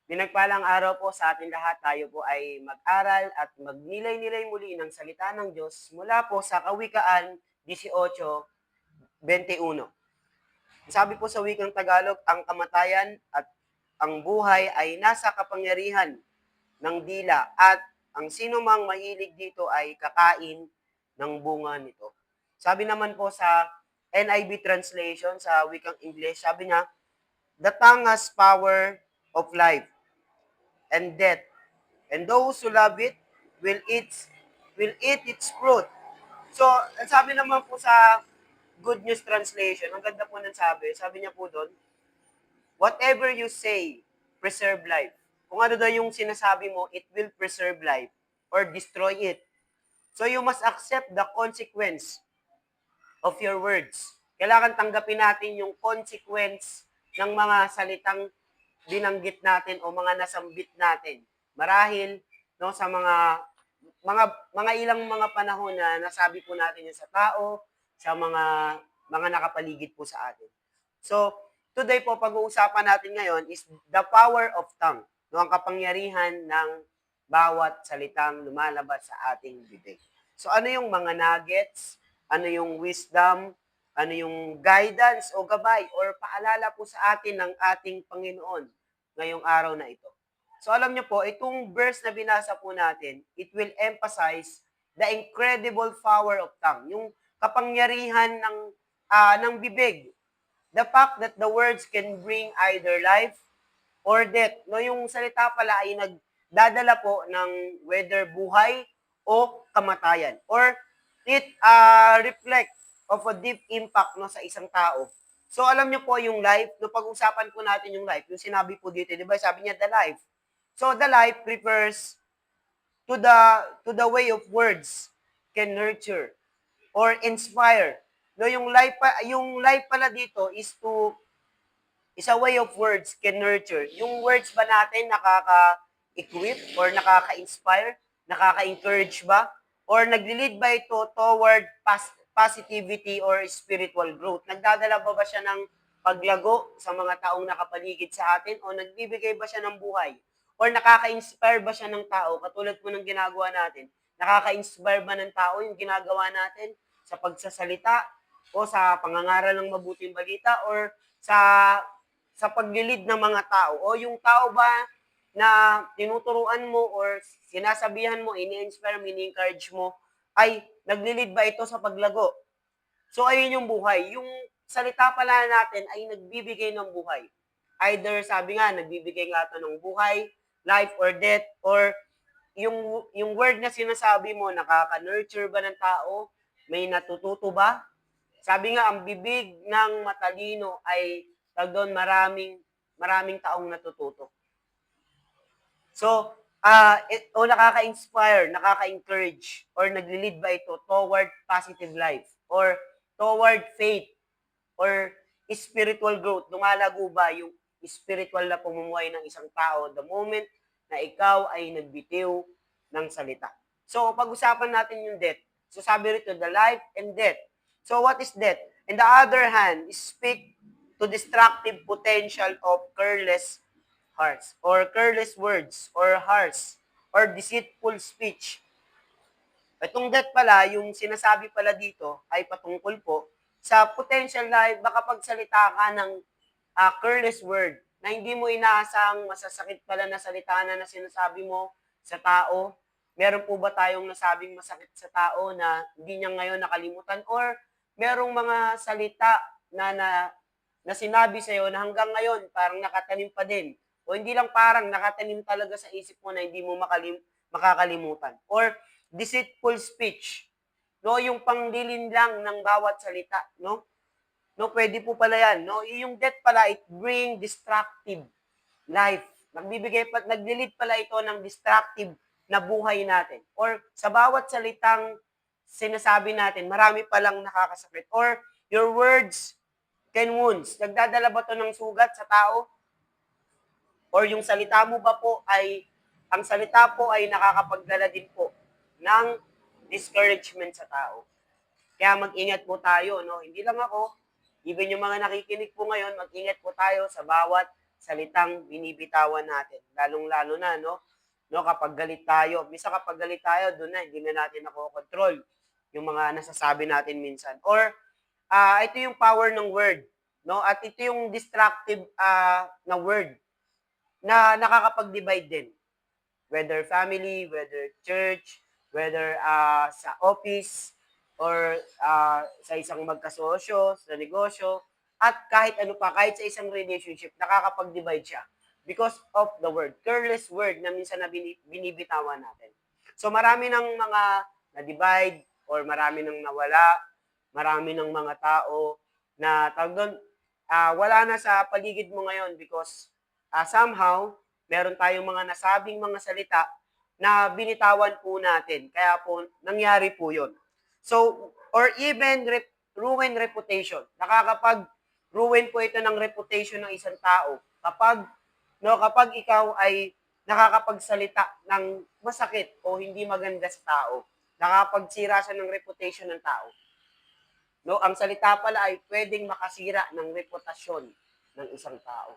Pinagpalang araw po sa ating lahat. Tayo po ay mag-aral at magnilay-nilay muli ng salita ng Diyos mula po sa Kawikaan 18:21. Sabi po sa wikang Tagalog, ang kamatayan at ang buhay ay nasa kapangyarihan ng dila at ang sino mang mahilig dito ay kakain ng bunga nito. Sabi naman po sa NIV translation sa wikang English, sabi niya, the tongue has power of life and death, and those who love it will eat its fruit. So, ang sabi naman po sa Good News Translation, ang ganda po ng sabi niya po doon, whatever you say, preserve life. Kung ano daw yung sinasabi mo, it will preserve life or destroy it. So you must accept the consequence of your words. Kailangan tanggapin natin yung consequence ng mga salitang binanggit natin o mga nasambit natin. Marahil no sa mga ilang mga panahon na nasabi po natin yan sa tao, sa mga nakapaligid po sa atin. So, today po pag-uusapan natin ngayon is the power of tongue, no, ang kapangyarihan ng bawat salitang lumalabas sa ating bibig. So, ano yung mga nuggets, ano yung wisdom, ano yung guidance o gabay or paalala po sa atin ng ating Panginoon ngayong araw na ito. So alam niyo po, itong verse na binasa po natin, it will emphasize the incredible power of tongue, yung kapangyarihan ng bibig. The fact that the words can bring either life or death. No, yung salita pala ay nagdadala po ng whether buhay o kamatayan. Or it reflect of a deep impact no, sa isang tao. So alam niyo po yung life, no pag-usapan po natin yung life, yung sinabi po dito, 'di ba? Sabi niya the life. So the life refers to the way of words can nurture or inspire. No, yung life pala dito is a way of words can nurture. Yung words ba natin nakaka-equip or nakaka-inspire, nakaka-encourage ba? Or nagli-lead ba ito toward positivity or spiritual growth? Nagdadala ba siya ng paglago sa mga taong nakapaligid sa atin o nagbibigay ba siya ng buhay? Or nakaka-inspire ba siya ng tao katulad po ng ginagawa natin? Nakaka-inspire ba ng tao yung ginagawa natin sa pagsasalita o sa pangangaral ng mabuting balita or sa paglilid ng mga tao o yung tao ba na tinuturuan mo or sinasabihan mo, ini-inspire mo, ini-encourage mo, ay naglilid ba ito sa paglago? So ayun yung buhay. Yung salita pala natin ay nagbibigay ng buhay. Either sabi nga, nagbibigay nga ito ng buhay, life or death, or yung word na sinasabi mo, nakaka-nurture ba ng tao? May natututo ba? Sabi nga, ang bibig ng matalino ay doon maraming taong natututo. So, o nakaka-inspire, nakaka-encourage, or nagli-lead ba ito toward positive life, or toward faith, or spiritual growth? Lumalago ba yung spiritual na pamumuhay ng isang tao the moment na ikaw ay nagbitiw ng salita? So, pag-usapan natin yung death. So, sabi rito, the life and death. So, what is death? On the other hand, speak to destructive potential of careless hearts, or careless words, or harsh, or deceitful speech. Itong death pala, yung sinasabi pala dito, ay patungkol po sa potential na baka pagsalita ka ng careless word na hindi mo inaasang masasakit pala na salita na sinasabi mo sa tao. Meron po ba tayong nasabing masakit sa tao na hindi niya ngayon nakalimutan? Or merong mga salita na sinabi sa'yo na hanggang ngayon parang nakatanim pa din? O hindi lang parang nakatanim talaga sa isip mo na hindi mo makakalimutan? Or deceitful speech, no? Yung panglilin lang ng bawat salita, no? No, pwede po pala yan, no? Yung death pala, it bring destructive life. Naglilid pala ito ng destructive na buhay natin. Or sa bawat salitang sinasabi natin, marami palang nakakasakit. Or your words can wounds. Nagdadala ba ito ng sugat sa tao? Or yung salita mo ba po ang salita po ay nakakapagdala din po ng discouragement sa tao. Kaya mag-ingat po tayo, no? Hindi lang ako, even yung mga nakikinig po ngayon, mag-ingat po tayo sa bawat salitang binibitawan natin. Lalong-lalo na, no, kapag galit tayo. Minsan kapag galit tayo, doon na, hindi na natin nakokontrol yung mga nasasabi natin minsan. Or, ito yung power ng word, no? At ito yung destructive na word na nakakapag-divide din. Whether family, whether church, whether sa office, or sa isang magkasosyo, sa negosyo, at kahit ano pa, kahit sa isang relationship, nakakapag-divide siya because of the word, careless word na minsan na binibitawan natin. So marami ng mga na-divide or marami ng nawala, marami ng mga tao na tawag doon, wala na sa paligid mo ngayon because somehow, meron tayong mga nasabing mga salita na binitawan po natin. Kaya po, nangyari po yun. So, or even ruin reputation. Nakakapag-ruin po ito ng reputation ng isang tao. Kapag ikaw ay nakakapagsalita ng masakit o hindi maganda sa tao, nakakapagsira siya ng reputation ng tao. No, ang salita pala ay pwedeng makasira ng reputasyon ng isang tao.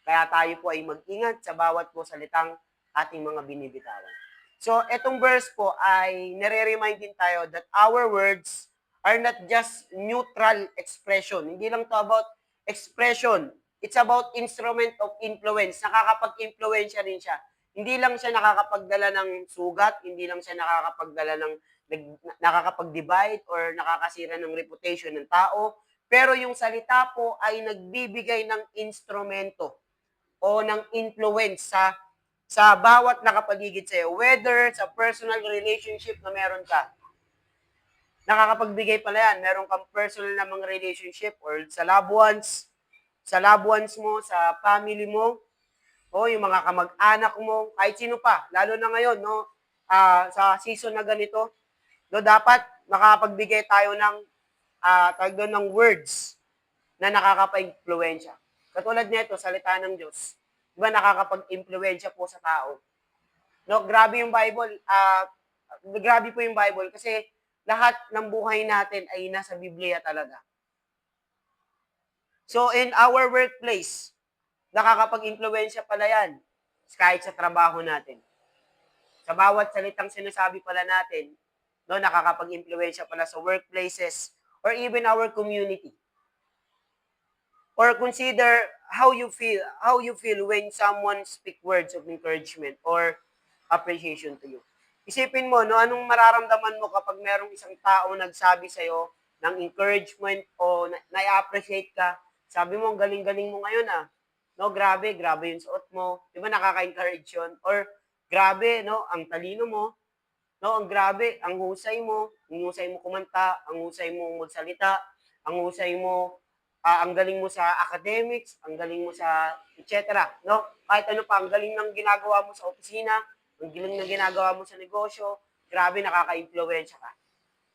Kaya tayo po ay mag-ingat sa bawat po salitang ating mga binibitawan. So, etong verse po ay nare-remind din tayo that our words are not just neutral expression. Hindi lang to about expression. It's about instrument of influence. Nakakapag-influensya rin siya. Hindi lang siya nakakapagdala ng sugat, hindi lang siya nakakapagdala ng nakakapag-divide or nakakasira ng reputation ng tao, pero yung salita po ay nagbibigay ng instrumento o ng influence sa bawat nakapaligid sa'yo. Whether sa personal relationship na meron ka, nakakapagbigay pala yan. Meron kang personal na mga relationship or sa loved ones mo, sa family mo, o yung mga kamag-anak mo, kahit sino pa, lalo na ngayon, no, sa season na ganito, no, dapat makapagbigay tayo ng tawag doon ng words na nakakapag-impluwensya. Katulad nito, salita ng Diyos. Di ba nakakapag-impluwensya po sa tao? No, grabe yung Bible. Grabe po yung Bible kasi lahat ng buhay natin ay nasa Biblia talaga. So in our workplace, nakakapag-impluwensya pala yan kahit sa trabaho natin. Sa bawat salitang sinasabi pala natin, no, nakakapag-impluwensya pala sa workplaces or even our community. Or consider how you feel when someone speak words of encouragement or appreciation to you. Isipin mo, no, anong mararamdaman mo kapag merong isang tao nagsabi sa'yo ng encouragement o na-appreciate ka. Sabi mo, ang galing-galing mo ngayon No, grabe yung suot mo. Di ba nakaka-encourage yun? Or grabe, no, ang talino mo. No, ang grabe, ang husay mo kumanta, ang husay mo magsalita, ang husay mo, ang galing mo sa academics, ang galing mo sa etc. No? Kahit ano pa, ang galing ng ginagawa mo sa opisina, ang galing ng ginagawa mo sa negosyo, grabe nakaka-impluwensya ka.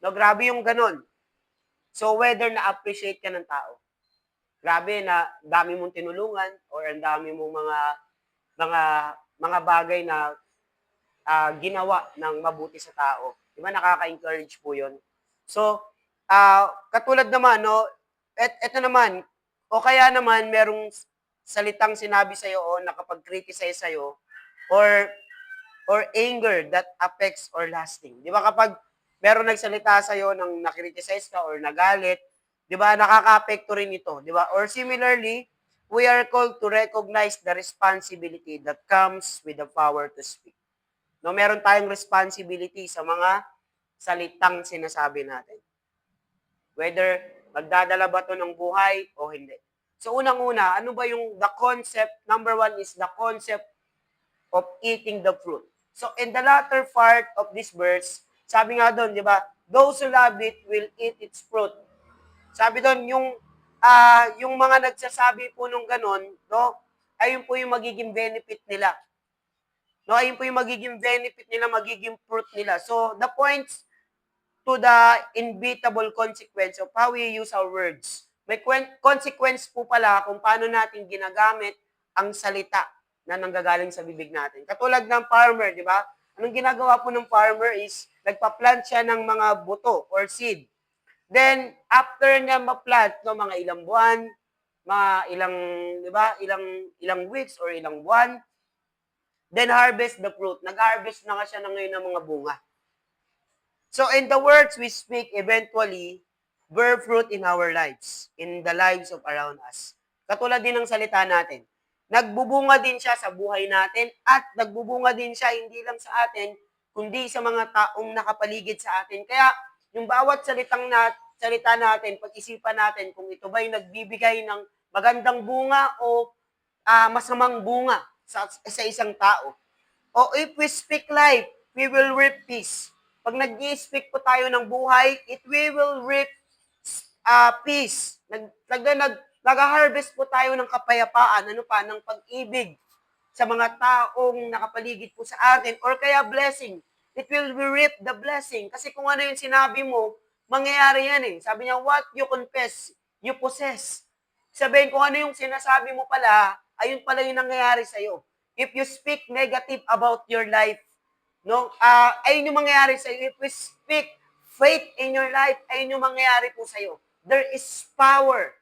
No, grabe yung ganon. So whether na-appreciate ka ng tao, grabe na dami mong tinulungan or ang dami mong mga bagay na ginawa ng mabuti sa tao. Di ba nakaka-encourage po 'yon? So, katulad naman, no, eto naman, o kaya naman merong salitang sinabi sa iyo o nakapag-criticize sa iyo or anger that affects or lasting. Di ba kapag meron nagsalita sa iyo nang na-criticize ka or nagalit, di ba nakaka-apekto rin ito, di ba? Or similarly, we are called to recognize the responsibility that comes with the power to speak. No, meron tayong responsibility sa mga salitang sinasabi natin. Whether magdadala ba ito ng buhay o hindi. So unang-una, ano ba yung the concept? Number one is the concept of eating the fruit. So in the latter part of this verse, sabi nga doon, di ba, those who love it will eat its fruit. Sabi doon, yung mga nagsasabi po nung ganon, no, ayun po yung magiging benefit nila. No, ayun po yung magiging benefit nila, magiging fruit nila. So, the points to the inevitable consequence of how we use our words. May consequence po pala kung paano natin ginagamit ang salita na nanggagaling sa bibig natin. Katulad ng farmer, di ba? Anong ginagawa po ng farmer is, nagpa-plant siya ng mga buto or seed. Then, after niya ma-plant, no, mga ilang buwan, mga ilang, di ba, ilang weeks or ilang buwan, then harvest the fruit. Nag-harvest na siya na ngayon ng mga bunga. So in the words we speak eventually bear fruit in our lives, in the lives of around us. Katulad din ng salita natin. Nagbubunga din siya sa buhay natin at nagbubunga din siya hindi lang sa atin, kundi sa mga taong nakapaligid sa atin. Kaya yung bawat salita natin, pag-isipan natin kung ito ba'y nagbibigay ng magandang bunga o masamang bunga sa isang tao. O if we speak life, we will reap peace. Pag nag-i-speak po tayo ng buhay, we will reap peace. Nag-harvest po tayo ng kapayapaan, ng pag-ibig sa mga taong nakapaligid po sa atin, or kaya blessing. It will reap the blessing. Kasi kung ano yung sinabi mo, mangyayari yan eh. Sabi niya, what you confess, you possess. Sabihin kung ano yung sinasabi mo pala, ayun pala yung nangyayari sa'yo. If you speak negative about your life, no, ayun yung mangyayari sa'yo. If we speak faith in your life, ayun yung mangyayari po sa'yo. There is power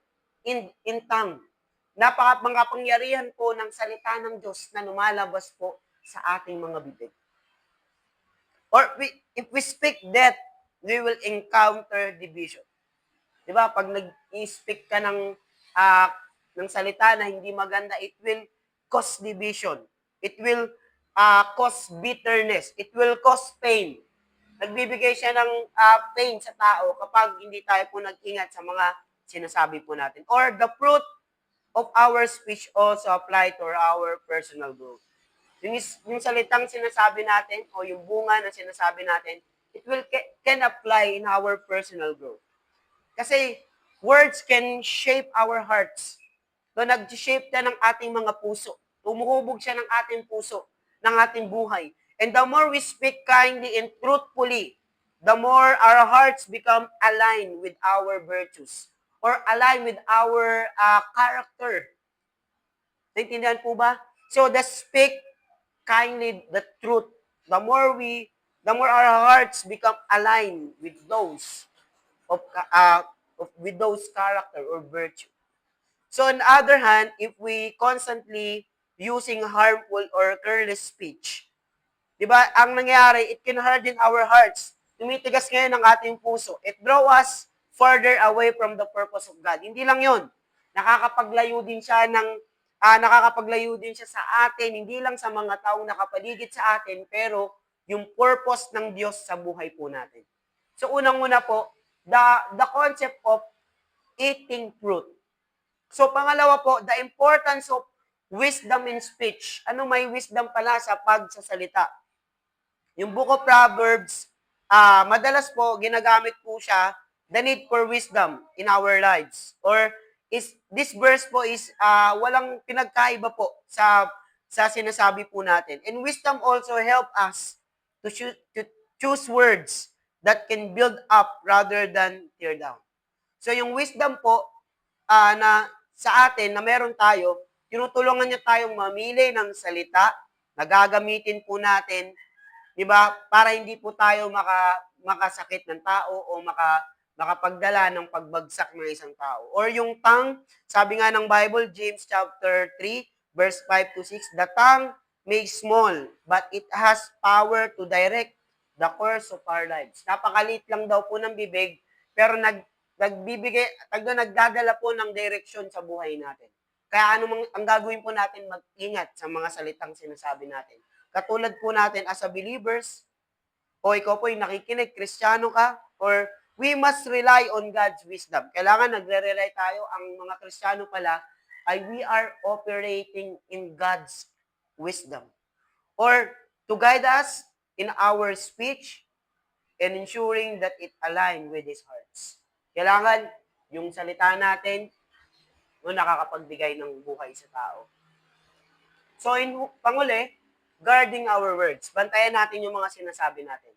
in tongue. Napakapangyarihan po ng salita ng Diyos na lumalabas po sa ating mga bibig. Or if we speak death, we will encounter division. Di ba? Pag nag-speak ka ng salita na hindi maganda, it will cause division. It will cause bitterness. It will cause pain. Nagbibigay siya ng pain sa tao kapag hindi tayo po nag-ingat sa mga sinasabi po natin. Or the fruit of our speech also apply to our personal growth. Yung salitang sinasabi natin o yung bunga na sinasabi natin, it can apply in our personal growth. Kasi words can shape our hearts. So, nag-shape na ng ating mga puso. Tumuhubog siya ng ating puso, ng ating buhay. And the more we speak kindly and truthfully, the more our hearts become aligned with our virtues or aligned with our character. Naintindihan po ba? So, the speak kindly the truth. The more our hearts become aligned with those with those character or virtue. So on the other hand, if we constantly using harmful or careless speech, di ba, ang nangyayari, it can harden our hearts. Tumitigas ngayon ang ating puso. It draw us further away from the purpose of God. Hindi lang yon. Nakakapaglayo din siya sa atin, hindi lang sa mga taong nakapaligid sa atin, pero yung purpose ng Diyos sa buhay po natin. So unang-una po, the concept of eating fruit. So pangalawa po, the importance of wisdom in speech. Ano may wisdom pala sa pagsasalita? Yung Book of Proverbs, madalas po ginagamit po siya, the need for wisdom in our lives. Or this verse po is walang pinagkaiba po sa sinasabi po natin. And wisdom also help us to choose words that can build up rather than tear down. So yung wisdom po na sa atin na meron tayo, tinutulungan niya tayong mamili ng salita na gagamitin po natin, di ba, para hindi po tayo makasakit ng tao o makapagdala ng pagbagsak ng isang tao. Or yung tongue, sabi nga ng Bible, James chapter 3, verse 5 to 6, the tongue may small, but it has power to direct the course of our lives. Napakalit lang daw po ng bibig, pero nagdadala po ng direksyon sa buhay natin. Kaya ang gagawin po natin, mag-ingat sa mga salitang sinasabi natin. Katulad po natin as a believers, o ikaw po yung nakikinig, Kristiyano ka, or we must rely on God's wisdom. Kailangan nagre-rely tayo, ang mga Kristiyano pala, ay we are operating in God's wisdom. Or to guide us in our speech and ensuring that it align with His hearts. Kailangan yung salita natin nakakapagbigay ng buhay sa tao. So, panguli, guarding our words. Bantayan natin yung mga sinasabi natin.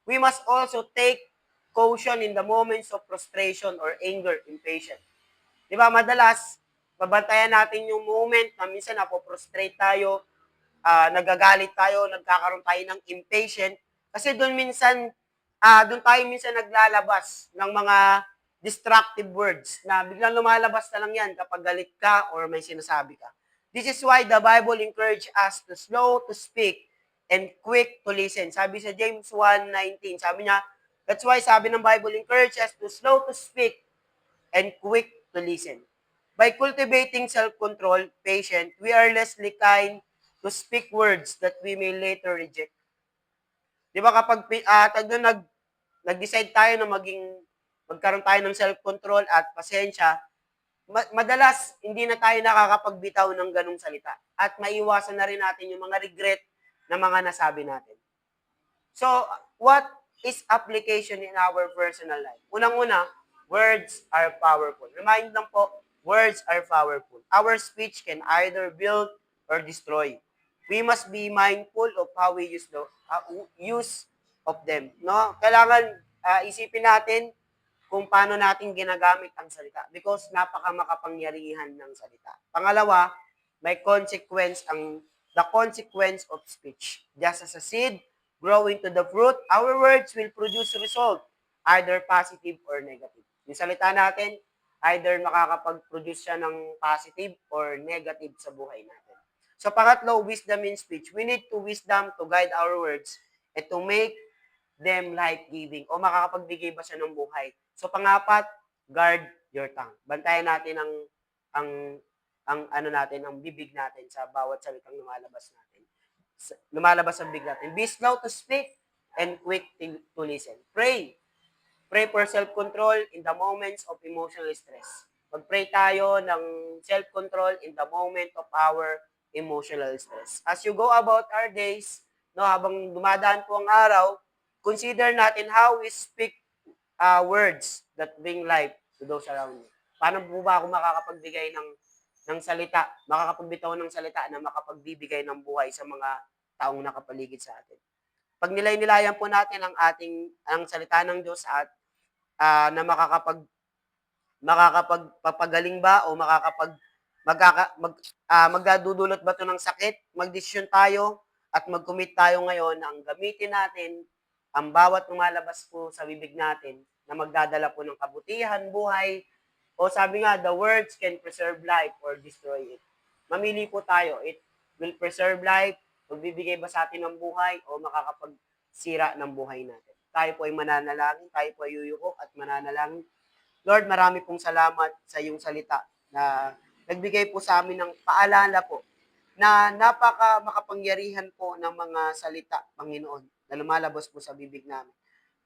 We must also take caution in the moments of frustration or anger, impatience. Di ba, madalas, babantayan natin yung moment na minsan napoprostrate tayo, nagagalit tayo, nagkakaroon tayo ng impatient. Kasi doon tayo minsan naglalabas ng mga destructive words na biglang lumalabas na lang yan kapag galit ka or may sinasabi ka. This is why the Bible encourage us to slow to speak and quick to listen. Sabi sa James 1:19, sabi niya, that's why sabi ng Bible encourage us to slow to speak and quick to listen. By cultivating self-control, patience, we are less likely to speak words that we may later reject. Di ba kapag nag-decide tayo na magkaroon tayo ng self-control at pasensya, madalas hindi na tayo nakakapagbitaw ng ganung salita at maiwasan na rin natin yung mga regret na mga nasabi natin. So, what is application in our personal life? Unang-una, words are powerful. Remind lang po, words are powerful. Our speech can either build or destroy. We must be mindful of how we use of them. No? Kailangan isipin natin kung paano natin ginagamit ang salita because napakamakapangyarihan ng salita. Pangalawa, may consequence the consequence of speech. Just as a seed grow into the fruit, our words will produce result, either positive or negative. Yung salita natin, either makakapag-produce siya ng positive or negative sa buhay natin. So pangatlo, wisdom in speech. We need to wisdom to guide our words and to make them life-giving o makakapagbigay ba siya ng buhay. So pangapat, guard your tongue. Bantayan natin ang bibig natin sa bawat salitang lumalabas natin. Lumalabas ang bibig natin. Be slow to speak and quick to listen. Pray. Pray for self-control in the moments of emotional stress. Mag-pray tayo ng self-control in the moment of our emotional stress. As you go about our days, no, habang dumadaan po ang araw, consider natin how we speak words that bring life to those around you. Paano po ba ako makakapagbigay ng salita, makakapagbitaw ng salita na makapagbibigay ng buhay sa mga taong nakapaligid sa atin? Pag nilay-nilayan po natin ang salita ng Diyos at na makakapagpapagaling ba o magdadudulot ba ito ng sakit, magdesisyon tayo at mag-commit tayo ngayon na ang gamitin natin ang bawat lumalabas po sa bibig natin na magdadala po ng kabutihan, buhay, o sabi nga, the words can preserve life or destroy it. Mamili po tayo. It will preserve life, magbibigay ba sa atin ng buhay, o makakapagsira ng buhay natin. Tayo po ay mananalangin, tayo po ay yuyuko at mananalangin. Lord, marami pong salamat sa iyong salita na nagbigay po sa amin ng paalala po na makapangyarihan po ng mga salita, Panginoon, na lumalabas po sa bibig namin.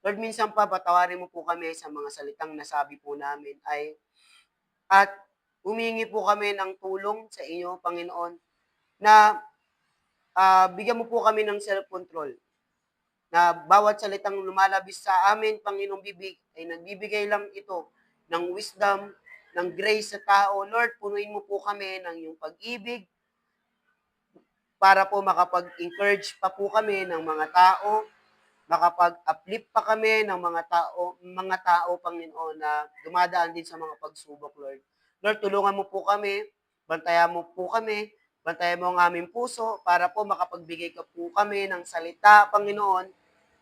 Lord, minsan pa, patawarin mo po kami sa mga salitang nasabi po namin at humingi po kami ng tulong sa inyo, Panginoon, na bigyan mo po kami ng self-control na bawat salitang lumalabis sa amin, Panginoong bibig, ay nagbibigay lang ito ng wisdom, ng grace sa tao. Lord, punuin mo po kami ng iyong pag-ibig, para po makapag-encourage pa po kami ng mga tao, makapag-uplift pa kami ng mga tao, Panginoon, na dumadaan din sa mga pagsubok, Lord. Lord, tulungan mo po kami, bantayan mo po kami, bantayan mo ang aming puso, para po makapagbigay ka po kami ng salita, Panginoon,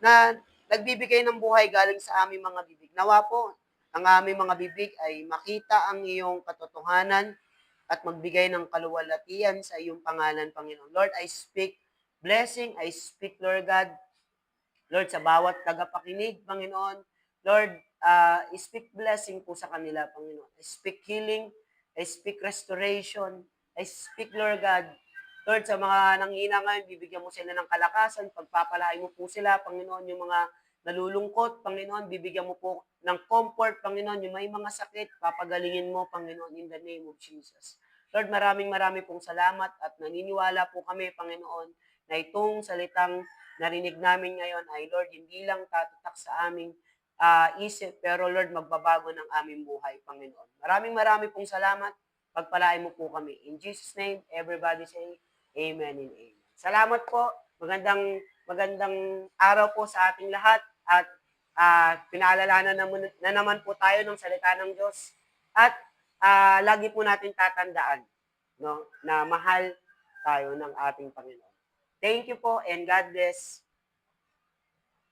na nagbibigay ng buhay galing sa aming mga bibig. Nawa po, ang aming mga bibig ay makita ang iyong katotohanan, at magbigay ng kaluwalhatian sa iyong pangalan, Panginoon. Lord, I speak blessing, I speak, Lord God, Lord, sa bawat tagapakinig, Panginoon. Lord, speak blessing po sa kanila, Panginoon. I speak healing, I speak restoration, I speak, Lord God, Lord, sa mga nanghina ngayon, bibigyan mo sila ng kalakasan, pagpapalain mo po sila, Panginoon, yung mga nalulungkot, Panginoon, bibigyan mo po ng comfort, Panginoon, yung may mga sakit, papagalingin mo, Panginoon, in the name of Jesus. Lord, maraming pong salamat at naniniwala po kami, Panginoon, na itong salitang narinig namin ngayon ay, Lord, hindi lang tatatak sa aming isip, pero Lord, magbabago ng aming buhay, Panginoon. Maraming pong salamat. Pagpalain mo po kami. In Jesus' name, everybody say, Amen and Amen. Salamat po. Magandang araw po sa ating lahat at pinaalalanan na naman po tayo ng salita ng Diyos at lagi po natin tatandaan, no, na mahal tayo ng ating Panginoon. Thank you po and God bless.